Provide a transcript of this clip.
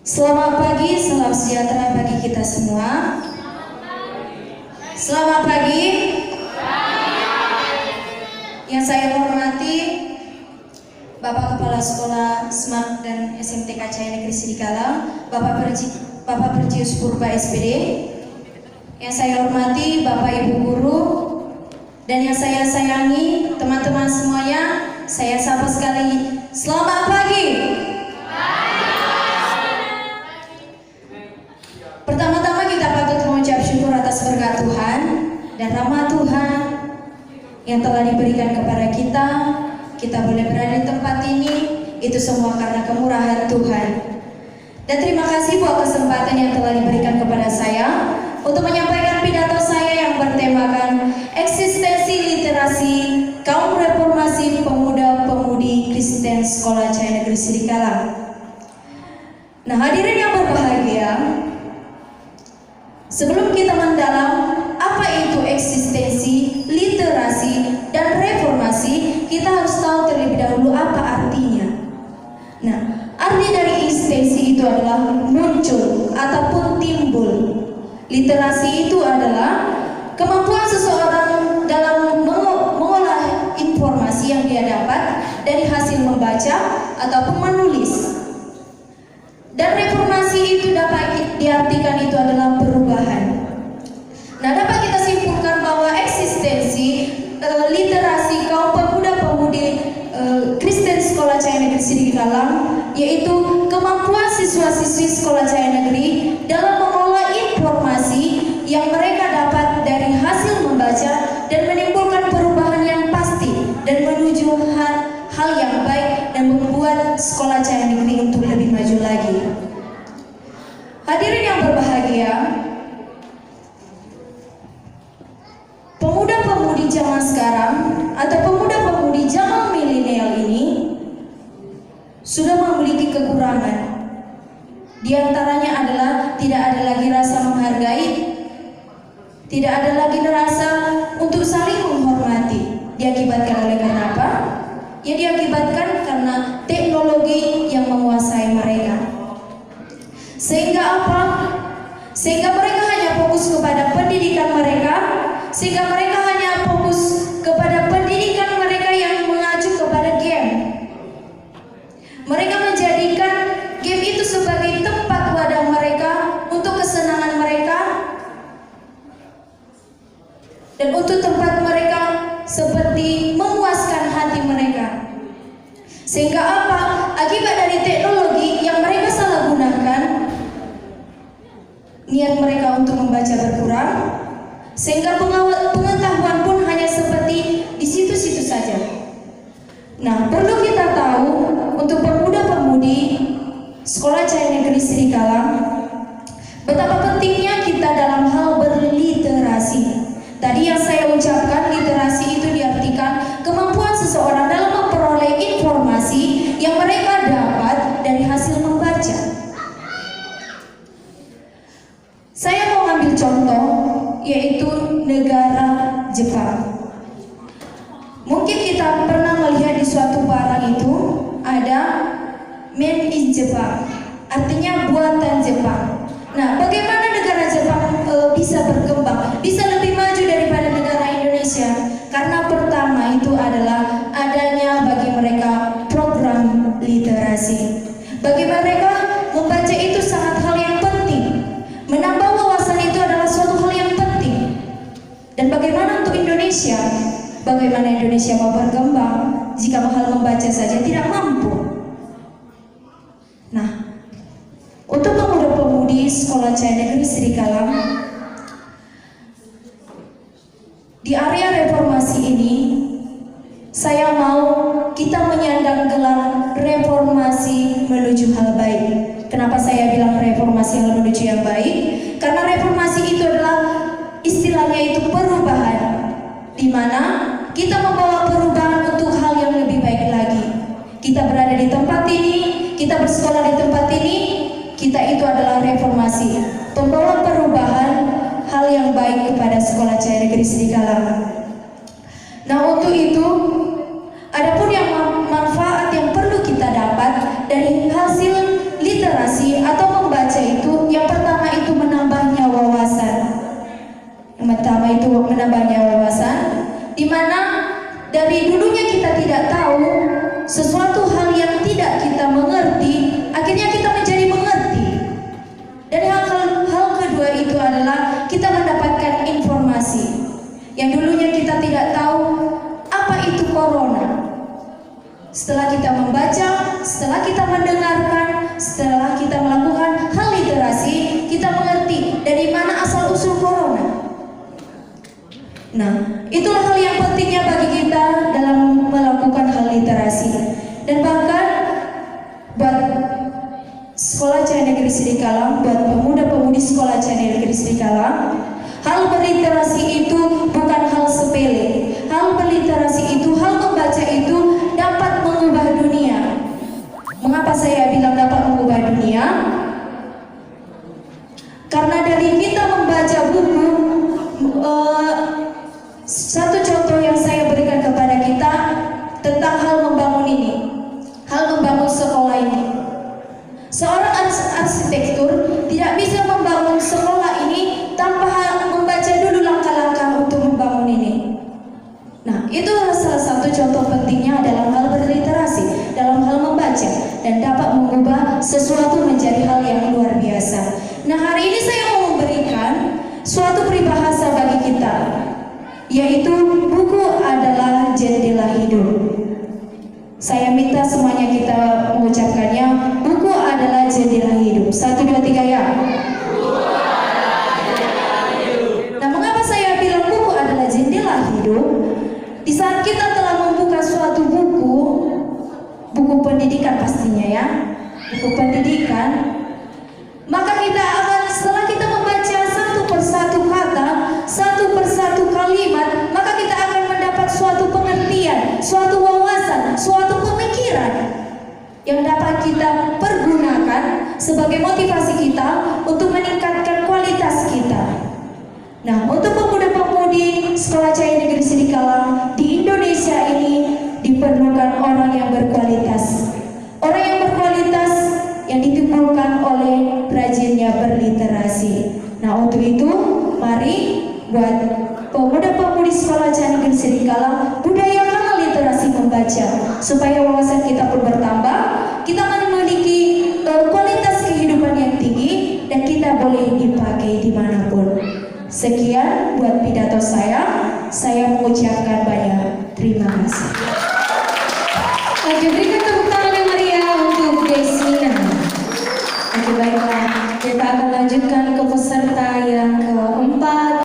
Selamat pagi, salam sejahtera bagi kita semua. Selamat pagi. Yang saya hormati Bapak Kepala Sekolah SMAK dan SMTK Cahaya Negeri Sidikalang, Bapak Percius Purba SPD. Yang saya hormati Bapak Ibu Guru, dan yang saya sayangi teman-teman semuanya, saya sapa sekali. Selamat pagi. Pertama-tama kita patut mengucap syukur atas berkat Tuhan dan rahmat Tuhan yang telah diberikan kepada kita. Kita boleh berada di tempat ini, itu semua karena kemurahan Tuhan. Dan terima kasih buat kesempatan yang telah diberikan kepada saya untuk menyampaikan pidato saya yang bertemakan eksistensi literasi kaum reformasi pemuda-pemudi Kristen Sekolah Cahaya Negeri Sidikalang. Nah, hadirin yang berbahagia, sebelum kita mendalam apa itu eksistensi, literasi, dan reformasi, kita harus tahu terlebih dahulu apa artinya. Nah, arti dari eksistensi itu adalah muncul ataupun timbul. Literasi itu adalah kemampuan seseorang dalam mengolah informasi yang dia dapat dari hasil membaca ataupun menulis. Dan reformasi itu dapat diartikan itu adalah perubahan. Nah, dapat kita simpulkan bahwa eksistensi literasi kaum pemuda-pemudi Kristen Sekolah Cahaya Negeri Sidikalang yaitu kemampuan siswa-siswi Sekolah Cahaya Negeri dalam mengolah informasi yang mereka dapat dari hasil membaca dan menimbulkan perubahan yang pasti dan menuju hal yang baik dan membuat Sekolah Cahaya Negeri untuk lebih maju lagi. Hadirin yang berbahagia, pemuda-pemudi zaman sekarang atau pemuda-pemudi zaman milenial ini sudah memiliki kekurangan. Di antaranya adalah tidak ada lagi rasa menghargai, tidak ada lagi rasa untuk saling menghormati. Diakibatkan oleh karena apa? Ya, diakibatkan karena teknologi yang menguasai mereka. Sehingga apa? Sehingga mereka hanya fokus kepada pendidikan mereka, sehingga mereka hanya fokus kepada pendidikan mereka yang mengacu kepada game. Mereka menjadikan game itu sebagai tempat wadah mereka untuk kesenangan mereka dan untuk tempat mereka seperti memuaskan hati mereka. Sehingga apa? Akibat dari teknologi yang mereka salah gunakan, niat mereka untuk membaca berkurang, sehingga pengetahuan pun hanya seperti di situ-situ saja. Nah, perlu kita tahu untuk pemuda-pemudi Sekolah Cahaya Negeri Sidikalang, betapa pentingnya kita dalam hal berliterasi. Tadi yang saya ucapkan, literasi itu diartikan kemampuan seseorang dalam memperoleh informasi yang mereka dapat dari hasil membaca. Saya mau ambil contoh, yaitu negara Jepang. Mungkin kita pernah melihat di suatu barang itu ada made in Jepang, artinya buatan Jepang. Nah, bagaimana negara Jepang bisa berkembang, bisa lebih maju daripada negara Indonesia? Karena pertama itu adalah adanya bagi mereka program literasi. Bagi mereka membaca itu sangat hal yang penting. Menambah wawasan itu adalah suatu hal yang penting. Dan bagaimana untuk Indonesia? Bagaimana Indonesia mau berkembang jika hal membaca saja tidak mampu? Nah, untuk pemuda-pemudi Sekolah Cahaya Negeri Sidikalang, di area reformasi ini, saya mau kita menyandang gelar reformasi menuju hal baik. Kenapa saya bilang reformasi hal menuju yang baik? Karena reformasi itu adalah istilahnya itu perubahan, di mana kita membawa perubahan untuk hal yang lebih baik lagi. Kita berada di tempat ini, kita bersekolah di tempat ini, kita itu adalah reformasi, pembawa perubahan hal yang baik kepada Sekolah Cahaya Negeri Sidikalang. Nah, untuk itu, adapun yang manfaat yang perlu kita dapat dari hasil literasi atau menambahnya wawasan, di mana dari dulunya kita tidak tahu sesuatu hal yang tidak kita mengerti, akhirnya kita menjadi mengerti. Dan hal kedua itu adalah kita mendapatkan informasi yang dulunya kita tidak tahu apa itu corona. Setelah kita membaca, setelah kita mendengarkan, setelah kita melakukan hal literasi, kita mengerti dari mana asal usul corona. Nah, itulah hal yang pentingnya bagi kita dalam melakukan hal literasi. Dan bahkan buat Sekolah Cahaya Negeri Sidikalang, buat pemuda-pemudi Sekolah Cahaya Negeri Sidikalang, hal berliterasi itu bukan hal sepele. Hal berliterasi itu, hal membaca itu dapat mengubah dunia. Mengapa saya bilang dapat mengubah dunia? Karena dari kita membaca buku, satu contoh yang saya berikan kepada kita tentang hal membangun ini, hal membangun sekolah ini. Seorang arsitektur tidak bisa membangun sekolah ini tanpa membaca dulu langkah-langkah untuk membangun ini. Nah, itu salah satu contoh pentingnya dalam hal berliterasi, dalam hal membaca, dan dapat mengubah sesuatu menjadi hal yang luar biasa. Nah, hari ini saya mau memberikan suatu peribahasa bagi kita, yaitu buku adalah jendela hidup. Saya minta semuanya kita mengucapkannya, buku adalah jendela hidup. 1, 2, 3 ya. Nah, mengapa saya bilang buku adalah jendela hidup? Di saat kita telah membuka suatu buku pendidikan pastinya ya, buku pendidikan, maka kita akan, setelah kita membaca satu persatu kata, satu persatu kalimat, maka kita akan mendapat suatu pengertian, suatu wawasan, suatu pemikiran yang dapat kita pergunakan sebagai motivasi kita untuk meningkatkan kualitas kita. Nah, untuk pemuda-pemudi Sekolah Cahaya Negeri Sidikalang di Indonesia ini diperlukan orang yang berkualitas. Orang yang berkualitas yang ditimbulkan oleh rajinnya berliterasi. Nah, untuk itu mari buat pemuda-pemudi Sekolah Cahaya Negeri Sidikalang budayakanlah literasi membaca supaya wawasan kita pun bertambah, kita memiliki kualitas kehidupan yang tinggi dan kita boleh dipakai dimanapun. Sekian buat pidato saya mengucapkan banyak terima kasih. Oke, berikan tepuk tangan yang meriah untuk Desmina. Oke, baiklah, kita akan lanjutkan ke peserta yang keempat.